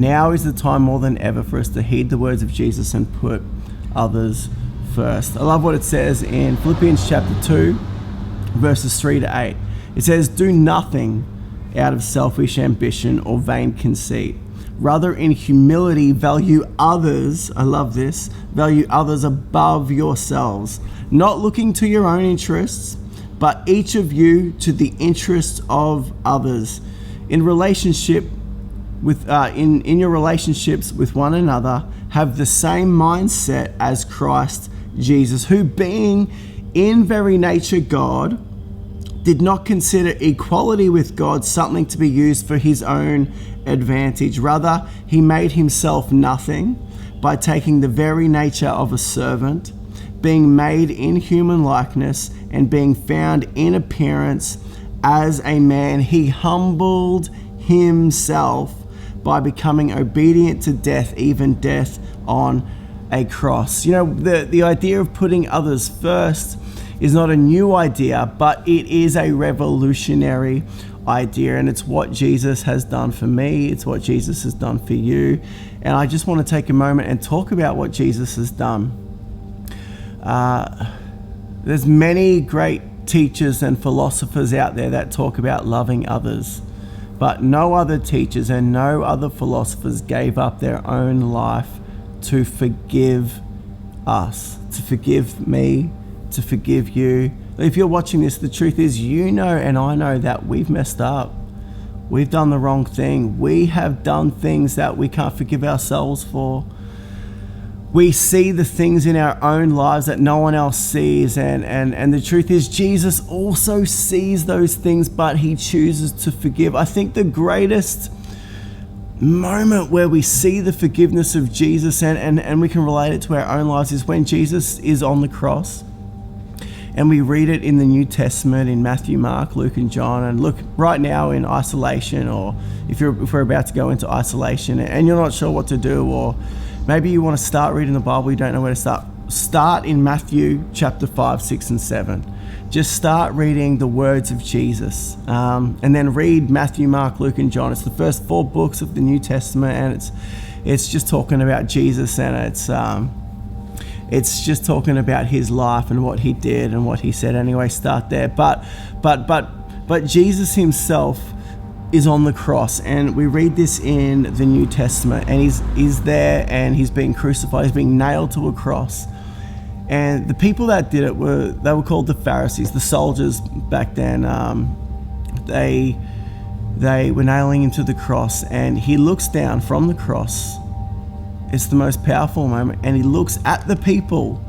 Now is the time more than ever for us to heed the words of Jesus and put others first. I love what it says in Philippians chapter 2, verses 3 to 8. It says, "Do nothing out of selfish ambition or vain conceit. Rather, in humility, value others," I love this, "value others above yourselves, not looking to your own interests, but each of you to the interests of others. In relationship with in your relationships with one another, have the same mindset as Christ Jesus, who being in very nature God, did not consider equality with God something to be used for his own advantage. Rather, he made himself nothing by taking the very nature of a servant, being made in human likeness, and being found in appearance as a man. He humbled himself by becoming obedient to death, even death on a cross." You know, the idea of putting others first is not a new idea, but it is a revolutionary idea, and it's what Jesus has done for me. It's what Jesus has done for you. And I just want to take a moment and talk about what Jesus has done. There's many great teachers and philosophers out there that talk about loving others, but no other teachers and no other philosophers gave up their own life to forgive us, to forgive me, to forgive you. If you're watching this, the truth is, you know and I know that we've messed up. We've done the wrong thing. We have done things that we can't forgive ourselves for. We see the things in our own lives that no one else sees, and the truth is, Jesus also sees those things, but he chooses to forgive. I think the greatest moment where we see the forgiveness of Jesus and we can relate it to our own lives is when Jesus is on the cross. And we read it in the New Testament in Matthew, Mark, Luke, and John. And look, right now in isolation, or if we're about to go into isolation and you're not sure what to do, or maybe you want to start reading the Bible, you don't know where to start in Matthew chapter 5, 6, and 7. Just start reading the words of Jesus, and then read Matthew, Mark, Luke, and John. It's the first 4 books of the New Testament, and it's just talking about Jesus, and it's just talking about his life and what he did and what he said. Anyway, start there. But Jesus himself is on the cross, and we read this in the New Testament, and he's there and he's being crucified. He's being nailed to a cross. And the people that did it were called the Pharisees, the soldiers back then. They were nailing him to the cross, and he looks down from the cross. It's the most powerful moment, and he looks at the people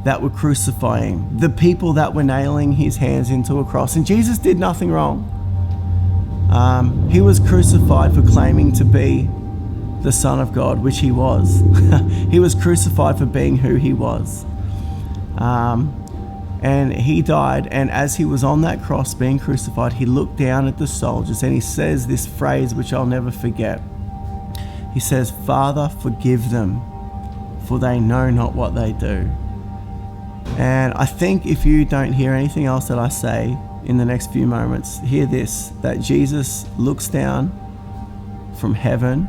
that were crucifying, the people that were nailing his hands into a cross. And Jesus did nothing wrong. He was crucified for claiming to be the Son of God, which he was. He was crucified for being who he was. And he died, and as he was on that cross being crucified, he looked down at the soldiers and he says this phrase which I'll never forget. He says, "Father, forgive them, for they know not what they do." And I think if you don't hear anything else that I say in the next few moments, hear this, that Jesus looks down from heaven,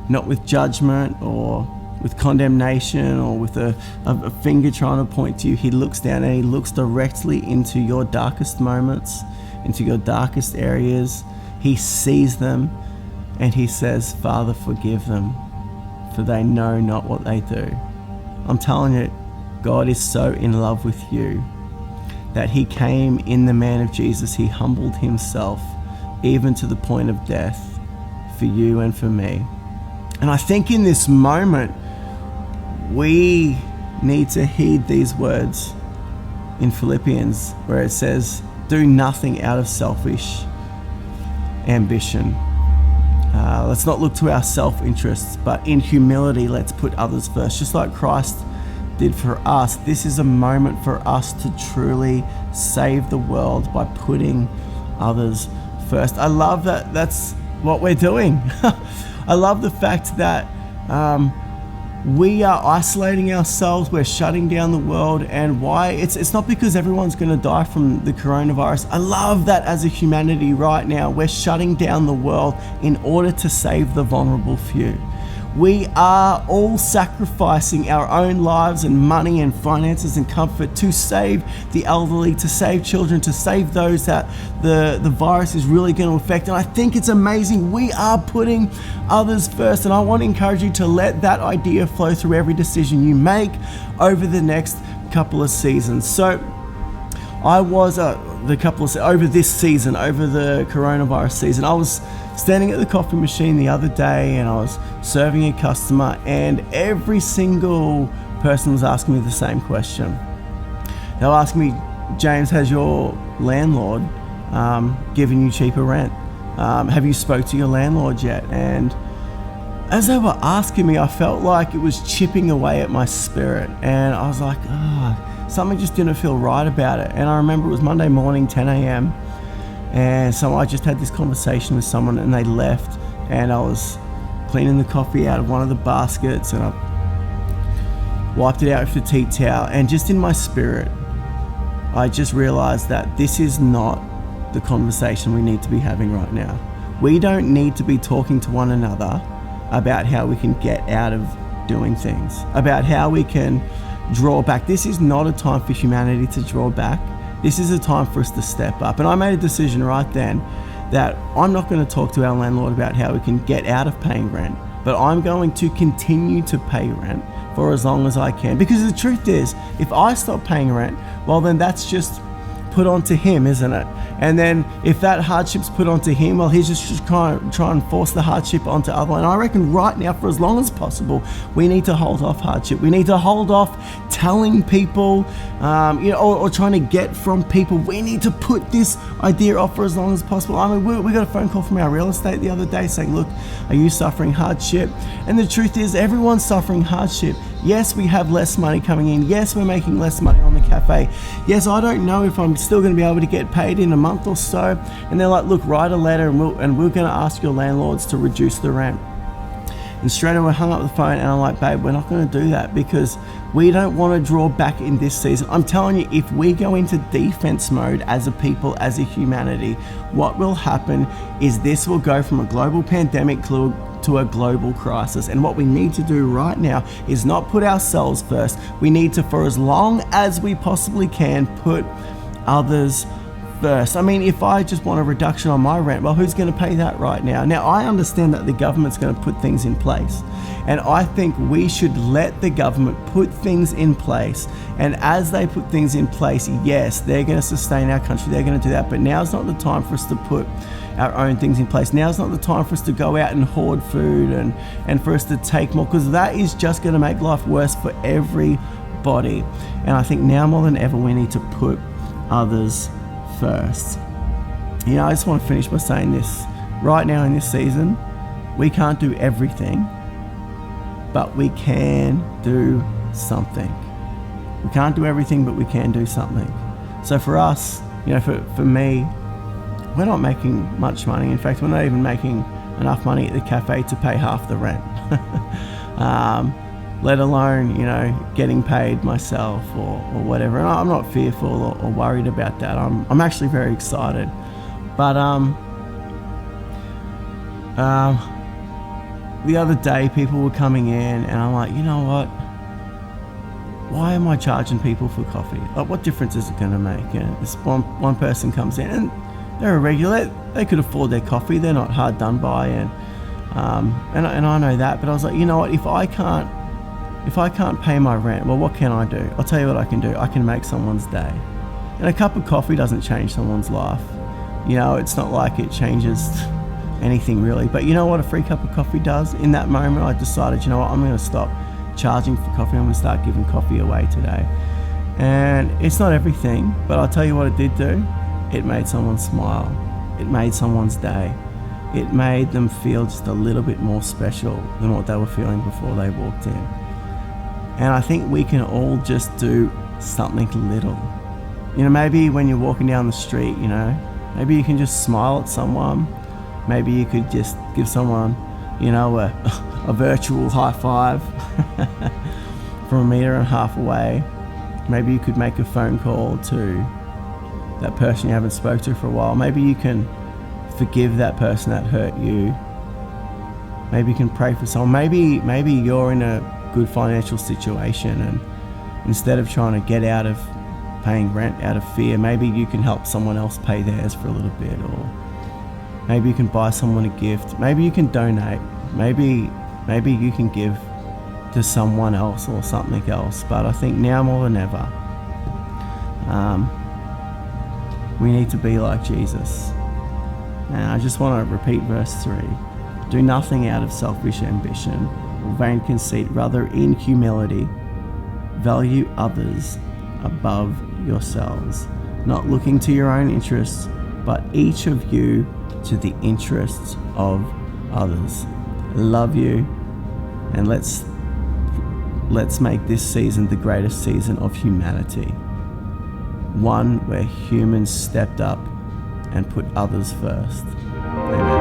not with judgment or with condemnation or with a finger trying to point to you. He looks down and he looks directly into your darkest moments, into your darkest areas. He sees them. And he says, "Father, forgive them, for they know not what they do." I'm telling you, God is so in love with you that he came in the man of Jesus. He humbled himself even to the point of death for you and for me. And I think in this moment, we need to heed these words in Philippians where it says, "Do nothing out of selfish ambition." Let's not look to our self-interests, but in humility, let's put others first. Just like Christ did for us, this is a moment for us to truly save the world by putting others first. I love that that's what we're doing. I love the fact that We are isolating ourselves, we're shutting down the world. And why? It's not because everyone's going to die from the coronavirus. I love that as a humanity right now, we're shutting down the world in order to save the vulnerable few. We are all sacrificing our own lives and money and finances and comfort to save the elderly, to save children, to save those that the virus is really going to affect. And I think it's amazing. We are putting others first. And I want to encourage you to let that idea flow through every decision you make over the next couple of seasons. So I was over this season, over the coronavirus season, I was standing at the coffee machine the other day and I was serving a customer, and every single person was asking me the same question. They were asking me, James, has your landlord given you cheaper rent? Have you spoke to your landlord yet? And as they were asking me, I felt like it was chipping away at my spirit, and I was like, something just didn't feel right about it. And I remember it was Monday morning, 10 a.m. And so I just had this conversation with someone, and they left, and I was cleaning the coffee out of one of the baskets, and I wiped it out with the tea towel. And just in my spirit, I just realized that this is not the conversation we need to be having right now. We don't need to be talking to one another about how we can get out of doing things, about how we can draw back. This is not a time for humanity to draw back. This is a time for us to step up. And I made a decision right then that I'm not going to talk to our landlord about how we can get out of paying rent, but I'm going to continue to pay rent for as long as I can. Because the truth is, if I stop paying rent, well, then that's just put onto him, isn't it? And then if that hardship's put onto him, well, he's just try and force the hardship onto other. And I reckon right now, for as long as possible, we need to hold off hardship. We need to hold off telling people, or trying to get from people. We need to put this idea off for as long as possible. I mean, we got a phone call from our real estate the other day saying, look, are you suffering hardship? And the truth is, everyone's suffering hardship. Yes, we have less money coming in. Yes, we're making less money on the cafe. Yes, I don't know if I'm still going to be able to get paid in a month or so. And they're like, look, write a letter and we're going to ask your landlords to reduce the rent. And straight away I hung up the phone, and I'm like, babe, we're not going to do that because we don't want to draw back in this season. I'm telling you, if we go into defense mode as a people, as a humanity, what will happen is this will go from a global pandemic to a global crisis. And what we need to do right now is not put ourselves first. We need to, for as long as we possibly can, put others first. I mean, if I just want a reduction on my rent, well, who's going to pay that right now? Now, I understand that the government's going to put things in place, and I think we should let the government put things in place. And as they put things in place, yes, they're going to sustain our country. They're going to do that. But now's not the time for us to put our own things in place. Now's not the time for us to go out and hoard food and for us to take more, because that is just going to make life worse for everybody. And I think now more than ever, we need to put others first. I just want to finish by saying this. Right now in this season, we can't do everything, but we can do something. We can't do everything, but we can do something. So for us, for me, we're not making much money. In fact, we're not even making enough money at the cafe to pay half the rent. Let alone, getting paid myself or whatever. And I'm not fearful or worried about that. I'm actually very excited. But the other day, people were coming in, and I'm like, you know what? Why am I charging people for coffee? Like, what difference is it going to make? This one person comes in, and they're a regular. They could afford their coffee. They're not hard done by, and I know that. But I was like, you know what? If I can't pay my rent, well, what can I do? I'll tell you what I can do. I can make someone's day. And a cup of coffee doesn't change someone's life. It's not like it changes anything really. But you know what a free cup of coffee does? In that moment, I decided, I'm going to stop charging for coffee. I'm going to start giving coffee away today. And it's not everything, but I'll tell you what it did do. It made someone smile. It made someone's day. It made them feel just a little bit more special than what they were feeling before they walked in. And I think we can all just do something little. Maybe when you're walking down the street, maybe you can just smile at someone. Maybe you could just give someone a virtual high five from 1.5 meters away. Maybe you could make a phone call to that person you haven't spoke to for a while. Maybe you can forgive that person that hurt you. Maybe you can pray for someone. Maybe you're in a good financial situation, and instead of trying to get out of paying rent out of fear, maybe you can help someone else pay theirs for a little bit, or maybe you can buy someone a gift. Maybe you can donate. Maybe you can give to someone else or something else. But I think now more than ever, we need to be like Jesus. And I just want to repeat verse 3. Do nothing out of selfish ambition or vain conceit, rather in humility value others above yourselves, not looking to your own interests, but each of you to the interests of others. Love you, and let's make this season the greatest season of humanity. One where humans stepped up and put others first. Amen.